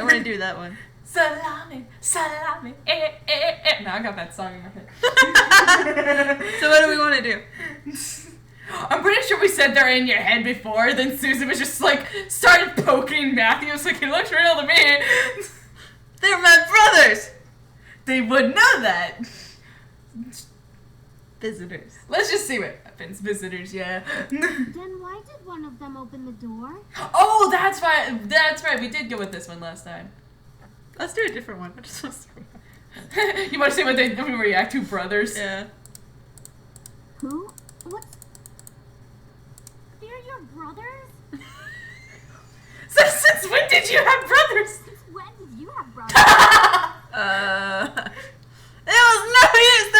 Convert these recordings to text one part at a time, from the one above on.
I want to do that one. Salami, salami, Now I got that song in my head. So what do we want to do? I'm pretty sure we said they're in your head before, then Susan was just like, started poking Matthew. I was like, he looks real to me. They're my brothers! They would know that. Visitors. Let's just see what happens. Visitors, yeah. Then why did one of them open the door? Oh, that's right. That's right. We did go with this one last time. Let's do a different one. I just want to You want to see what they react to, brothers? Yeah. Who? What's... They're your brothers? So since when did you have brothers? Since when did you have brothers? It was no use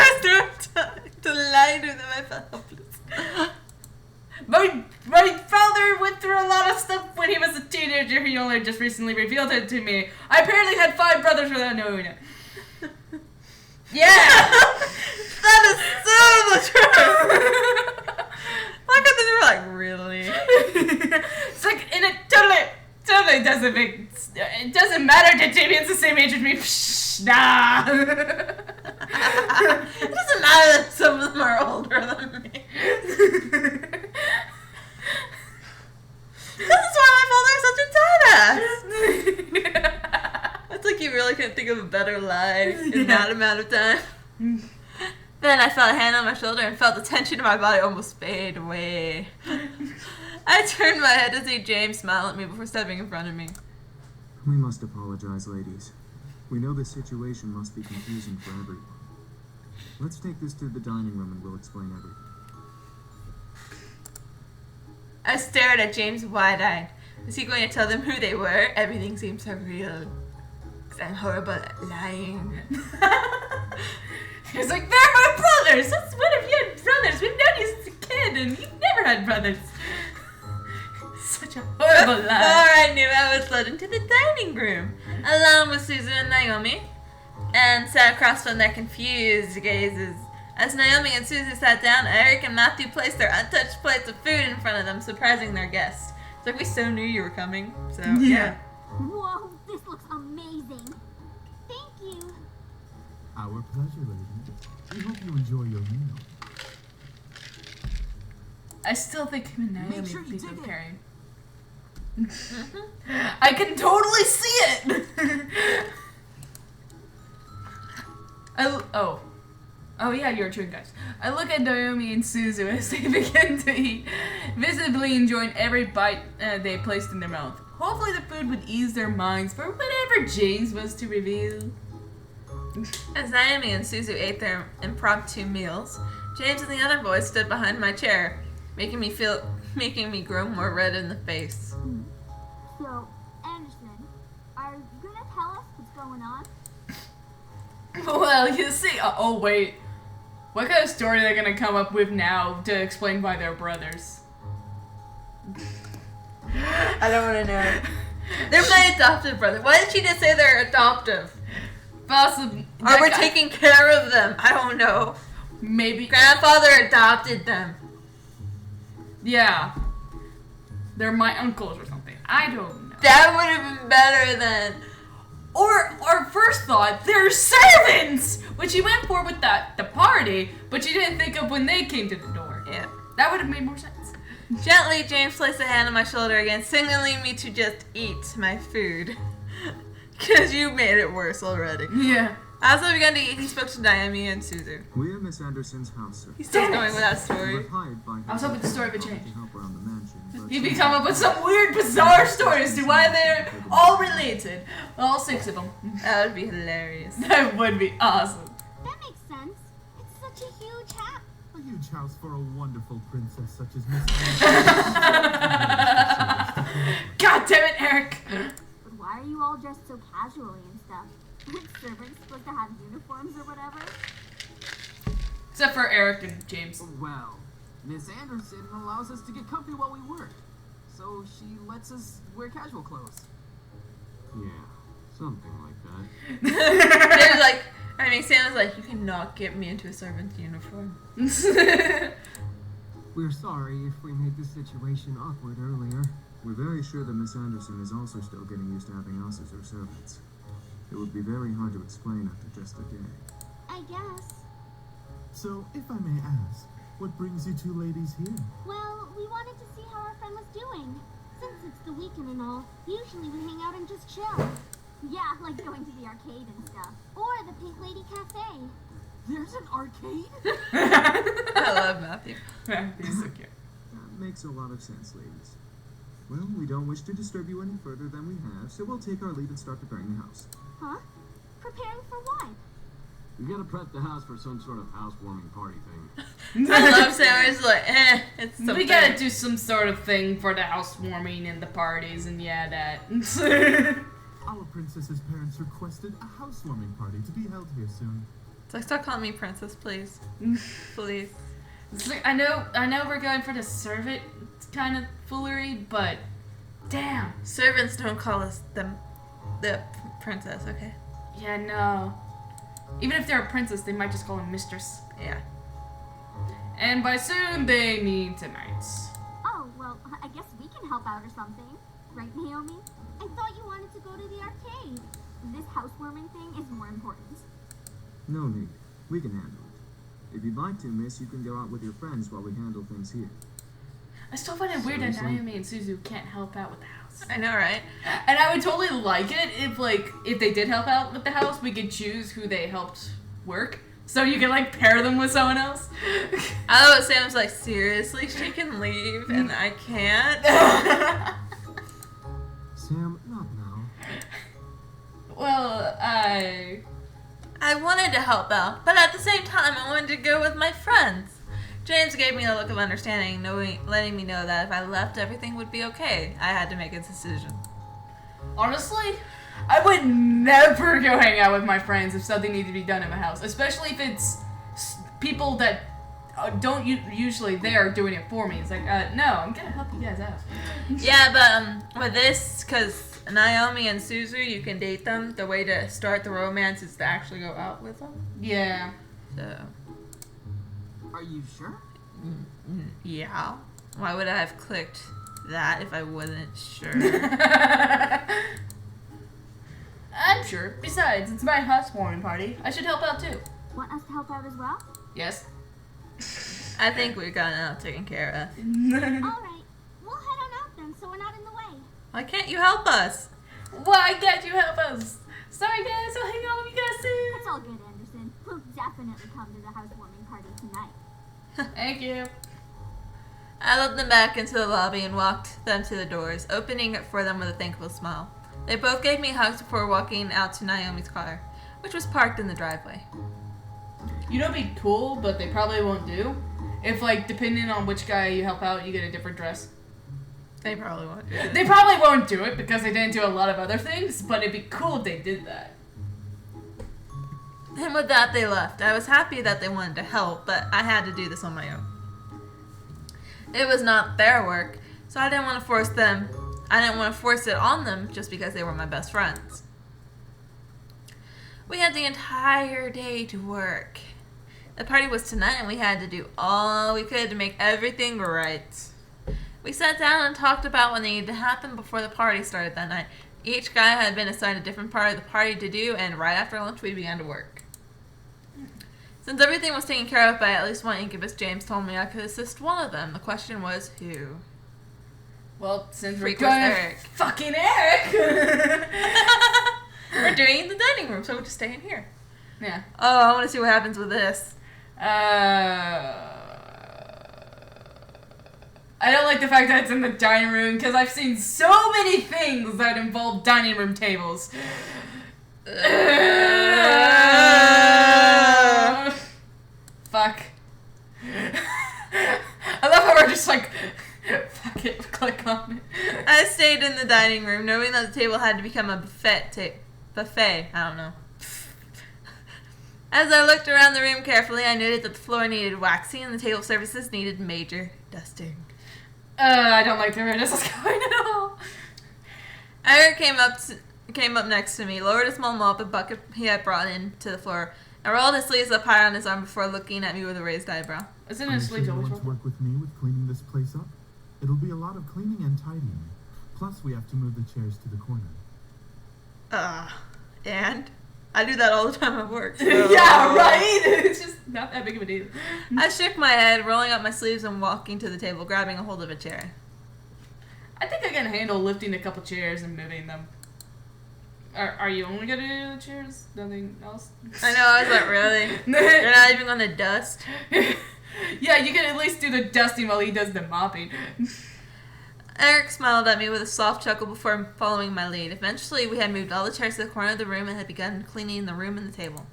to lie to them. I felt helpless. My father went through a lot of stuff when he was a teenager. He only just recently revealed it to me. I apparently had 5 brothers without knowing it. Yeah! That is so the truth! I got this, we're like, really? It's like, and it totally doesn't make, it doesn't matter that Damien's the same age as me. Psh, nah. It doesn't matter that some of them are older than me. This is why my father is such a tight-ass. It's like you really couldn't think of a better lie in that amount of time. Then I felt a hand on my shoulder and felt the tension in my body almost fade away. I turned my head to see James smile at me before stepping in front of me. We must apologize, ladies. We know this situation must be confusing for everyone. Let's take this to the dining room and we'll explain everything. I stared at James wide-eyed. Was he going to tell them who they were? Everything seemed so real. Because I'm horrible at lying. He was like, they're my brothers! That's what if you had brothers? We've known you since a kid and you've never had brothers. Such a horrible lie. Before I knew, I was led into the dining room, along with Susan and Naomi, and sat across from their confused gazes. As Naomi and Susan sat down, Erik and Matthew placed their untouched plates of food in front of them, surprising their guests. It's like we so knew you were coming, so yeah. Whoa, this looks amazing. Thank you. Our pleasure, lady. We hope you enjoy your meal. I still think him and Naomi Make sure you think dig of it. carrying. I can totally see it! Oh yeah, you're true, guys. I look at Naomi and Suzu as they begin to eat, visibly enjoying every bite they placed in their mouth. Hopefully the food would ease their minds for whatever James was to reveal. As Naomi and Suzu ate their impromptu meals, James and the other boys stood behind my chair, making me grow more red in the face. So, Anderson, are you gonna tell us what's going on? Well, you see, oh wait. What kind of story are they gonna come up with now to explain why they're brothers? I don't want to know. They're my adoptive brother. Why did she just say they're adoptive? Possibly. Or we're taking care of them. I don't know. Maybe. Grandfather adopted them. Yeah. They're my uncles or something. I don't know. That would have been better than... Or our first thought, they're servants! Which you went for with the party, but you didn't think of when they came to the door. Yeah. That would have made more sense. Gently, James placed a hand on my shoulder again, signaling me to just eat my food. Because you made it worse already. Yeah. As I began to eat, he spoke to Naomi and Suzu. We're Miss Anderson's house, sir. He's still Damn it. going with that story. We're hired by I was hoping the story would change. to help around the mansion, but He'd be coming up with some weird, bizarre stories to why they're all related. All 6 of them. That would be hilarious. That would be awesome. That makes sense. It's such a huge hat. a huge house for a wonderful princess such as Miss God damn it, Erik! But why are you all dressed so casually and stuff? Aren't servants supposed to have uniforms or whatever? Except for Erik and James. Well, Miss Anderson allows us to get comfy while we work, so she lets us wear casual clothes. Yeah, something like that. They're like, I mean, Santa's like, you cannot get me into a servant's uniform. We're sorry if we made the situation awkward earlier. We're very sure that Miss Anderson is also still getting used to having us as her servants. It would be very hard to explain after just a day. I guess. So, if I may ask, what brings you two ladies here? Well, we wanted to see how our friend was doing. Since it's the weekend and all, usually we hang out and just chill. Yeah, like going to the arcade and stuff. Or the Pink Lady Cafe. There's an arcade? I love Matthew. He's so cute. That makes a lot of sense, ladies. Well, we don't wish to disturb you any further than we have, so we'll take our leave and start preparing the house. Huh? Preparing for what? We gotta prep the house for some sort of housewarming party thing. I love Sarah's like, it's something. We gotta do some sort of thing for the housewarming and the parties and yeah, that. Our princess's parents requested a housewarming party to be held here soon. It's like, stop calling me princess, please. Please. It's like, I know we're going for the servant kind of foolery, but damn. Servants don't call us the princess, okay? Yeah, no. Even if they're a princess, they might just call her mistress. Yeah. And by soon, they mean tonight. Oh, well, I guess we can help out or something. Right, Naomi? I thought you wanted to go to the arcade. This housewarming thing is more important. No need. We can handle it. If you'd like to, miss, you can go out with your friends while we handle things here. I still find it weird that Seriously? Naomi and Suzu can't help out with the house. I know, right? And I would totally like it if they did help out with the house, we could choose who they helped work. So you can like pair them with someone else. I love it. Sam's like, seriously, she can leave and I can't. Sam, not now. Well, I wanted to help out, but at the same time, I wanted to go with my friends. James gave me a look of understanding, letting me know that if I left, everything would be okay. I had to make a decision. honestly, I would never go hang out with my friends if something needed to be done in my house, especially if it's people that don't usually there doing it for me. It's like, no, I'm gonna help you guys out. Yeah, but with this, because Naomi and Suzu, you can date them. The way to start the romance is to actually go out with them. Yeah. So. Are you sure? Yeah. Why would I have clicked that if I wasn't sure? I'm sure. Besides, it's my housewarming party. I should help out too. Want us to help out as well? Yes. I think we got it all taken care of. Alright, we'll head on out then so we're not in the way. Why can't you help us? Why can't you help us? Sorry guys, I'll hang out with you guys soon. It's all good, Anderson. We'll definitely come to the housewarming party tonight. Thank you. I led them back into the lobby and walked them to the doors, opening it for them with a thankful smile. They both gave me hugs before walking out to Naomi's car, which was parked in the driveway. You know, it'd be cool, but they probably won't do. If, like, depending on which guy you help out, you get a different dress. They probably won't do it. They probably won't do it because they didn't do a lot of other things, but it'd be cool if they did that. And with that, they left. I was happy that they wanted to help, but I had to do this on my own. It was not their work, so I didn't want to force them. I didn't want to force it on them just because they were my best friends. We had the entire day to work. The party was tonight, and we had to do all we could to make everything right. We sat down and talked about what needed to happen before the party started that night. Each guy had been assigned a different part of the party to do, and right after lunch, we began to work. Since everything was taken care of by at least one incubus, James told me I could assist one of them. The question was who? Well, since we're Freak was going Erik. fucking Erik! We're doing it in the dining room, so we'll just stay in here. Yeah. Oh, I want to see what happens with this. I don't like the fact that it's in the dining room because I've seen so many things that involve dining room tables. Fuck. I love how we're just like, fuck it, click on it. I stayed in the dining room, knowing that the table had to become a buffet. I don't know. As I looked around the room carefully, I noted that the floor needed waxing and the table surfaces needed major dusting. I don't like the way this is going at all. Erik came up next to me, lowered a small mop and bucket he had brought into the floor, and rolled his sleeves up high on his arm before looking at me with a raised eyebrow. Isn't Are it you sleep sure you always want to work with me with cleaning this place up? It'll be a lot of cleaning and tidying. Plus, we have to move the chairs to the corner. And? I do that all the time at work. So. Yeah, right? It's just not that big of a deal. I shook my head, rolling up my sleeves and walking to the table, grabbing a hold of a chair. I think I can handle lifting a couple chairs and moving them. Are you only gonna do the chairs? Nothing else? I know, I was like, really? You're not even gonna dust? Yeah, you can at least do the dusting while he does the mopping. Erik smiled at me with a soft chuckle before following my lead. Eventually, we had moved all the chairs to the corner of the room and had begun cleaning the room and the table.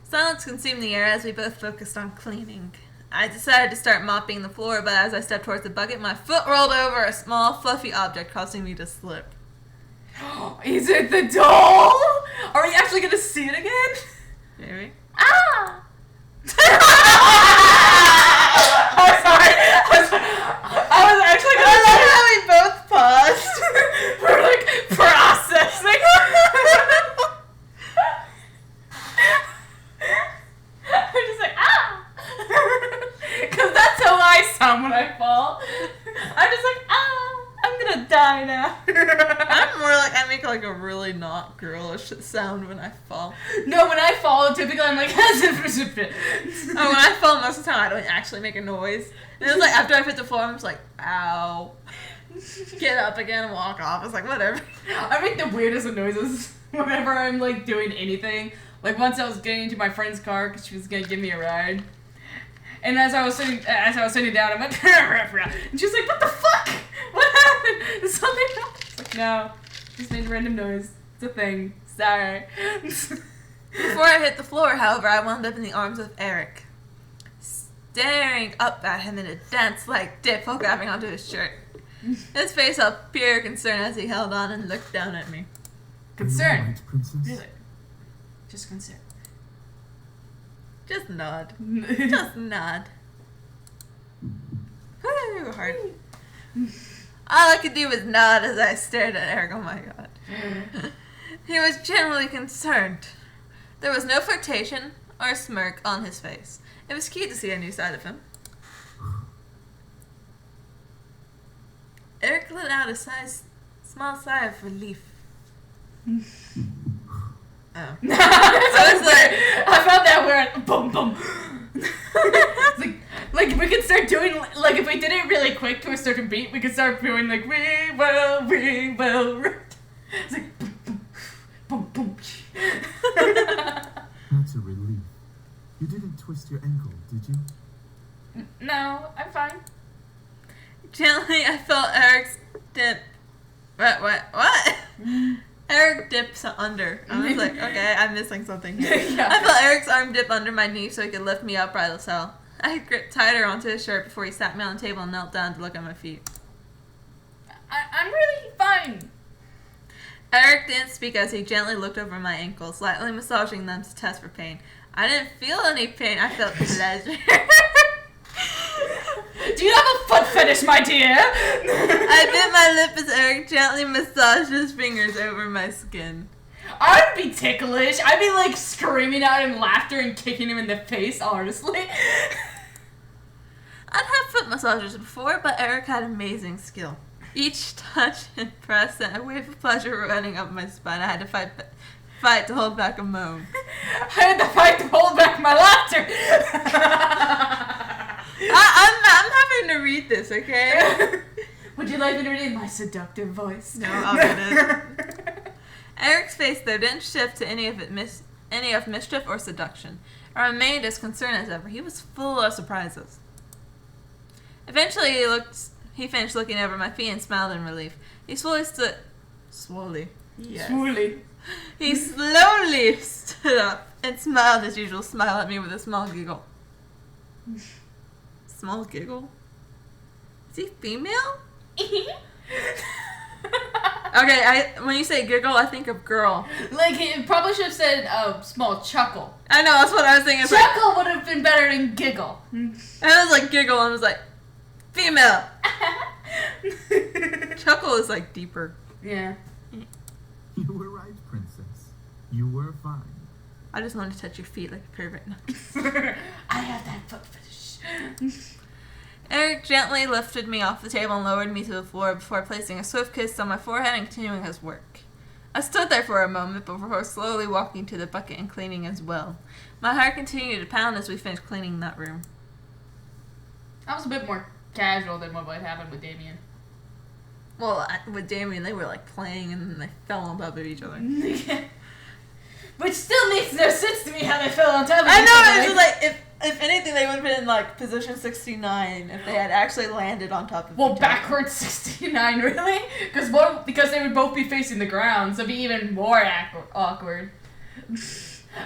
Silence consumed the air as we both focused on cleaning. I decided to start mopping the floor, but as I stepped towards the bucket, my foot rolled over a small, fluffy object, causing me to slip. Is it the doll? Are we actually gonna see it again? Maybe. Ah! I'm sorry. I was actually gonna I love how we both paused. We're like processing. I'm just like, ah! Because that's how I sound when I fall. I'm just like, ah! I'm gonna die now. I'm more like, I make like a really not girlish sound when I fall. No, when I fall, typically I'm like, Oh, when I fall, most of the time I don't actually make a noise. And it's like after I hit the floor, I'm just like, ow. Get up again and walk off. It's like, whatever. I make the weirdest of noises whenever I'm like doing anything. Like once I was getting into my friend's car because she was gonna give me a ride, and as I was sitting down, I'm like, and she's like, "What the fuck? What happened? Is something wrong?" It's like, no, just made a random noise. It's a thing. Sorry. Before I hit the floor, however, I wound up in the arms of Erik, staring up at him in a dance-like dip while grabbing onto his shirt. His face held pure concern as he held on and looked down at me. Concern. Are you all right, princess? Really? Just concern. Just nod. Just nod. Woo, hard. All I could do was nod as I stared at Erik. Oh my god. He was genuinely concerned. There was no flirtation or smirk on his face. It was cute to see a new side of him. Erik let out a small sigh of relief. Oh. I was like, I found that weird. Boom, boom. It's like we could start doing like if we did it really quick to a certain beat, we could start doing like we will. It's like boom, boom, boom, boom. That's a relief. You didn't twist your ankle, did you? No, I'm fine. Gently, I felt Eric's dip. What? Erik dips under. I was like, okay, I'm missing something here. Yeah. I felt Erik's arm dip under my knee so he could lift me up right as hell. I gripped tighter onto his shirt before he sat me on the table and knelt down to look at my feet. I'm really fine. Erik didn't speak as he gently looked over my ankles, lightly massaging them to test for pain. I didn't feel any pain. I felt pleasure. Do you have a foot fetish, my dear? I bit my lip as Erik gently massaged his fingers over my skin. I'd be ticklish. I'd be like screaming out in laughter and kicking him in the face, honestly. I'd had foot massagers before, but Erik had amazing skill. Each touch and press sent a wave of pleasure running up my spine. I had to fight to hold back a moan. I had to fight to hold back my laughter. I'm having to read this, okay? Would you like me to read it in my seductive voice? No, I'll read it. Erik's face, though, didn't shift to any of mischief or seduction. It remained as concerned as ever. He was full of surprises. Eventually, he finished looking over my feet and smiled in relief. He slowly stood... Slowly? Yes. Slowly. He slowly stood up and smiled as usual. Smiled at me with a small giggle. Small giggle? Is he female? Okay, when you say giggle, I think of girl. Like, it probably should have said small chuckle. I know, that's what I was thinking. Chuckle would have been better than giggle. And I was like giggle and I was like, female. Chuckle is like deeper. Yeah. You were right, princess. You were fine. I just wanted to touch your feet like a pervert. I have that foot fetish. Erik gently lifted me off the table and lowered me to the floor before placing a swift kiss on my forehead and continuing his work. I stood there for a moment before slowly walking to the bucket and cleaning as well. My heart continued to pound as we finished cleaning that room. That was a bit more casual than what happened with Damien. Well, with Damien, they were like playing and then they fell on top of each other. Which still makes no sense to me how they fell on top of each I other. know, it's just like, if anything, they would have been in like position 69 if they had actually landed on top of each other. Backwards 69, really? Because they would both be facing the ground, so it'd be even more awkward.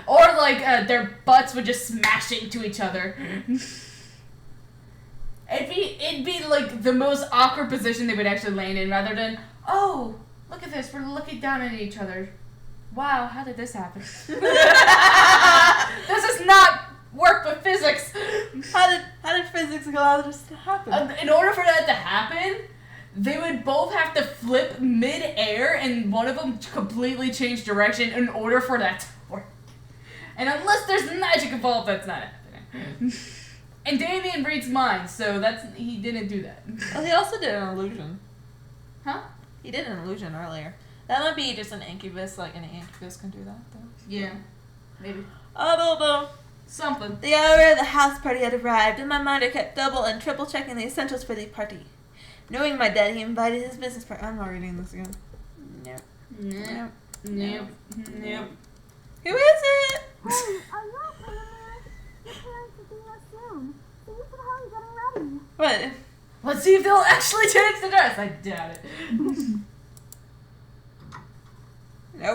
Or like their butts would just smash into each other. It'd be like the most awkward position they would actually land in, rather than, oh, look at this, we're looking down at each other. Wow, how did this happen? This is not work with physics. How did physics allow this to happen? In order for that to happen, they would both have to flip mid-air and one of them completely change direction in order for that to work. And unless there's magic involved, that's not happening. And Damien reads minds, so he didn't do that. Well, he also did an illusion. Huh? He did an illusion earlier. That might be just an incubus, like an incubus can do that, though. Yeah, maybe. I don't know. Something. The hour of the house party had arrived. In my mind, I kept double and triple checking the essentials for the party. Knowing my dad, he invited his business partner. I'm not reading this again. Nope. Nope. Nope. Nope. Who is it? Hey, are you okay, Amir? Your parents will be here soon. So you should hurry getting ready. What? Let's see if they'll actually change the dress. I doubt it.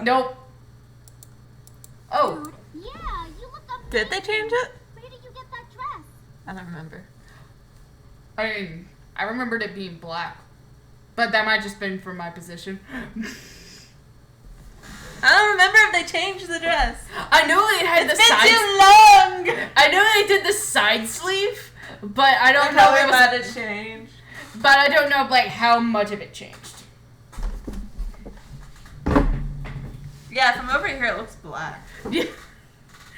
Nope. Oh. Dude, yeah, you look amazing. Did they change it? Where did you get that dress? I don't remember. I remembered it being black. But that might just been from my position. I don't remember if they changed the dress. I know they had It's the been side. too long. I know they did the side sleeve, but I don't know How if it might was. have changed. But I don't know like how much of it changed. Yeah, from over here it looks black. Yeah.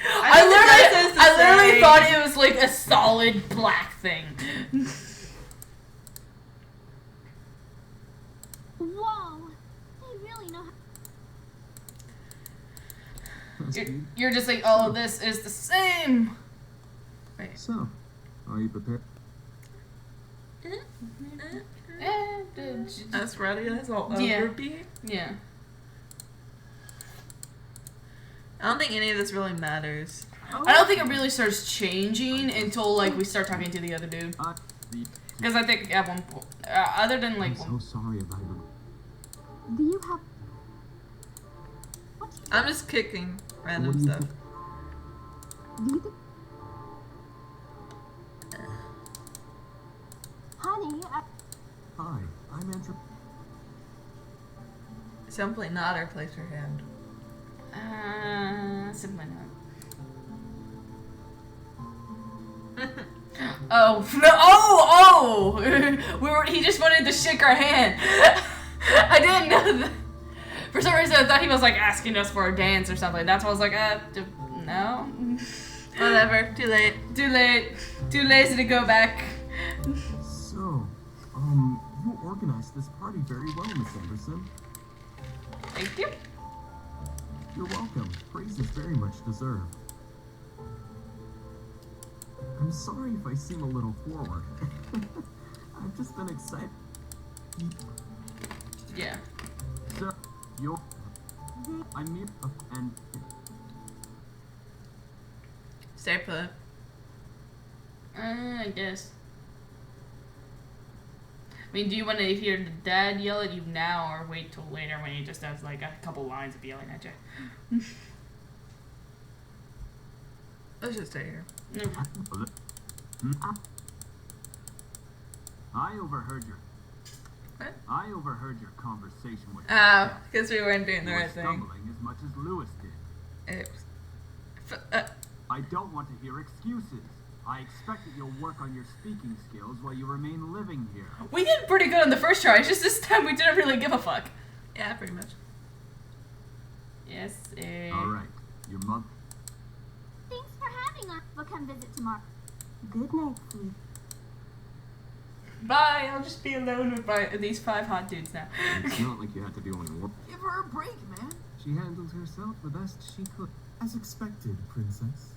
I think the dress is the I literally same. thought it was like a solid black thing. Whoa, they really know how. You're just like, all of this is the same. Wait. So, are you prepared? That's ready as all Yeah. over be. Yeah. I don't think any of this really matters. I don't think it really starts changing until like we start talking to the other dude. Because I think at one point, other than like, I'm so sorry about it. Do you have... What do you I'm just kicking What random do you stuff. think? Do you think... Honey, Hi, I'm Andrew. Simply not or place your hand. simply not. Oh, no, he just wanted to shake our hand. I didn't know that. For some reason, I thought he was like asking us for a dance or something. That's why I was like, no. Whatever, too late. Too late. Too lazy to go back. So, you organized this party very well, Miss Anderson. Thank you. You're welcome. Praise is very much deserved. I'm sorry if I seem a little forward. I've just been excited. Yeah. So, I need and Stay put. I guess. I mean, do you want to hear the dad yell at you now, or wait till later when he just has like a couple lines of yelling at you? Let's just stay here. I overheard your. What? I overheard your conversation with. Oh, because we weren't doing the You were right thing. stumbling as much as Lewis did. Oops. I don't want to hear excuses. I expect that you'll work on your speaking skills while you remain living here. We did pretty good on the first try. It's just this time we didn't really give a fuck. Yeah, pretty much. Yes. All right, your mother. Thanks for having us. We'll come visit tomorrow. Good night, sweet. Bye. I'll just be alone with these 5 hot dudes now. It's not like you had to do any work. Give her a break, man. She handled herself the best she could. As expected, princess.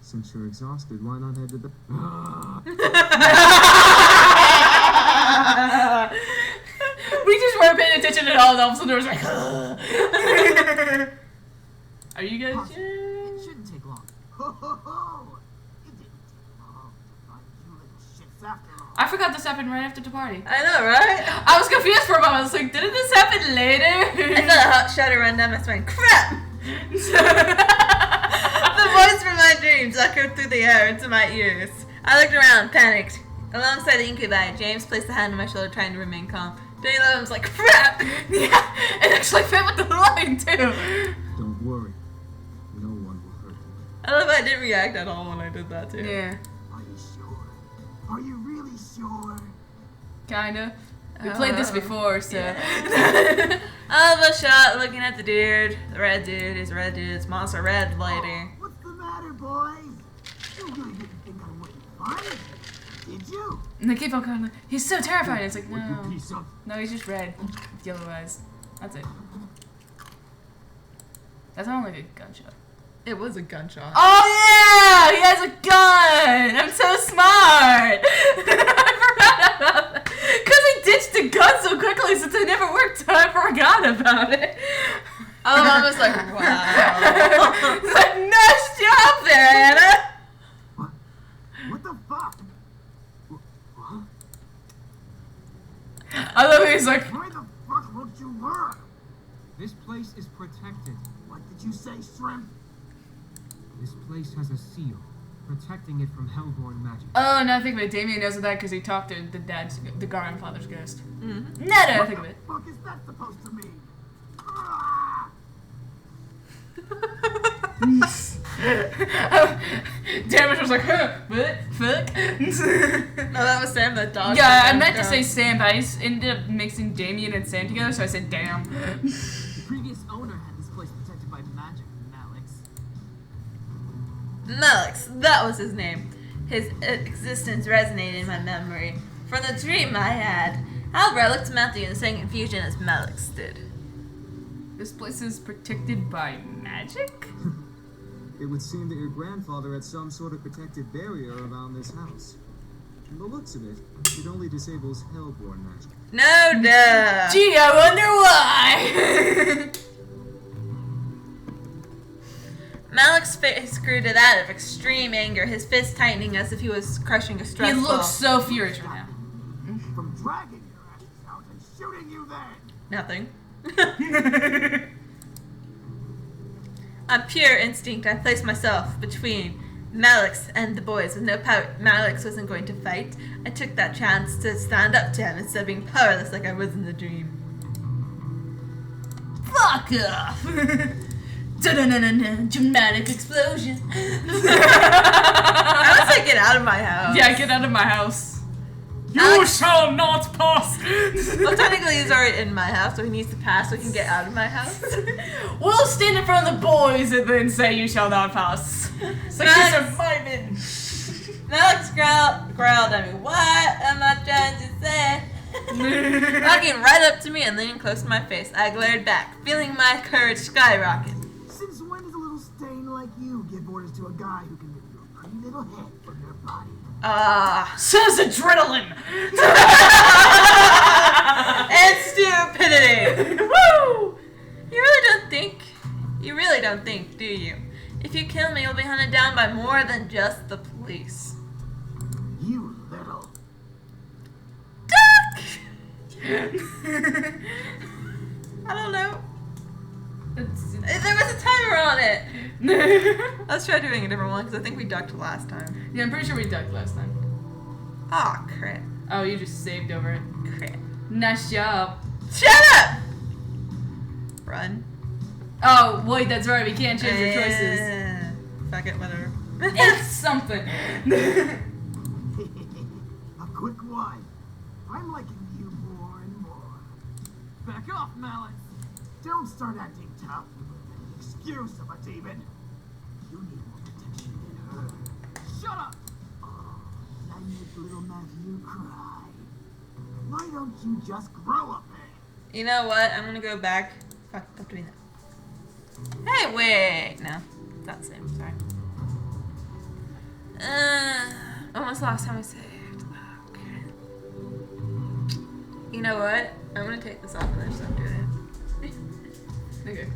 Since you're exhausted, why not head to the... We just weren't paying attention at all, and all of a sudden there was like, Are you guys? It shouldn't take long. Ho ho ho! It didn't take long to find you little shits after all. I forgot this happened right after the party. I know, right? I was confused for a moment. I was like, didn't this happen later? I felt a hot shudder run down my spine. Crap! The voice from my dreams echoed through the air into my ears. I looked around, panicked. Alongside the incubi, James placed a hand on my shoulder, trying to remain calm. Danny Levin was like, crap! Yeah, it actually fit with the line, too. Don't worry. No one will hurt you. I love how I didn't react at all when I did that, too. Yeah, Are you sure? Are you really sure? kinda. We played this before, so. All of us shot looking at the dude. The red dude is red dude's monster red lady. Oh, what's the matter, boys? You really didn't think I wouldn't fight? Did you? And they keep on calling, he's so terrified. It's like, You no. piece of... No, he's just red with yellow eyes. That's it. That sounded like a gunshot. It was a gunshot. Oh yeah! He has a gun! I'm so smart! I forgot about that. Because I ditched the gun so quickly since it never worked, I forgot about it. Oh, Mom was like, wow. Like, nice job there, Anna! What? What the fuck? I love it, he's like, Why the fuck won't you learn? This place is protected. What did you say, Shrimp? This place has a seal, protecting it from hellborn magic. oh, now I think of it, Damien knows of that because he talked to the grandfather's ghost. Mm-hmm. Now that I think of it. What the fuck is that supposed to mean? Ah! Damage was like, huh, what? Fuck? No, that was Sam, that dog. Yeah, I meant to say Sam, but I just ended up mixing Damien and Sam together, so I said damn. The previous owner had this place protected by magic, Alex. Melix, that was his name. His existence resonated in my memory. From the dream I had, Albert looked at Matthew in the same confusion as Melix did. This place is protected by magic? It would seem that your grandfather had some sort of protective barrier around this house. From the looks of it, it only disables hellborn magic. No duh. Gee, I wonder why! Malik's face grew to that of extreme anger, his fist tightening as if he was crushing a stress He ball. looks so furious right now. From dragging your asses out and shooting you then. Nothing. On pure instinct, I placed myself between Malix and the boys. With no power, Malix wasn't going to fight. I took that chance to stand up to him instead of being powerless like I was in the dream. Fuck off! Dun-dun-dun-dun-dun, dramatic explosion. I would say get out of my house. Yeah, get out of my house. You Alex- shall not pass! Well, technically he's already in my house, so he needs to pass so he can get out of my house. We'll stand in front of the boys and then say you shall not pass. So Max- you're surviving. Malix growled at me. What am I trying to say? Walking right up to me and leaning close to my face, I glared back, feeling my courage skyrocket. Since when does a little stain like you give orders to a guy who can give you a pretty little hit from their body? Says adrenaline. And stupidity. Woo! You really don't think, do you? If you kill me, you'll be hunted down by more than just the police. You little. Duck! I don't know. There was a timer on it. Let's try doing a different one because I think we ducked last time. Yeah, I'm pretty sure we ducked last time. Aw, crap. Oh, you just saved over it. Crap. Nice job. Shut up! Run. Oh, wait, that's right. We can't change your choices. Fuck it, whatever. It's something. A quick one. I'm liking you more and more. Back off, Malik. Don't start acting tough with any excuse of a demon. You need more protection than her. Shut up! Oh, I make little Matthew cry. Why don't you just grow up, man? You know what? I'm gonna go back. Fuck, stop doing that. Hey, wait! No, it's not the same. Sorry. When was the last time I saved? Okay. You know what? I'm gonna take this off and then stop doing it. Okay.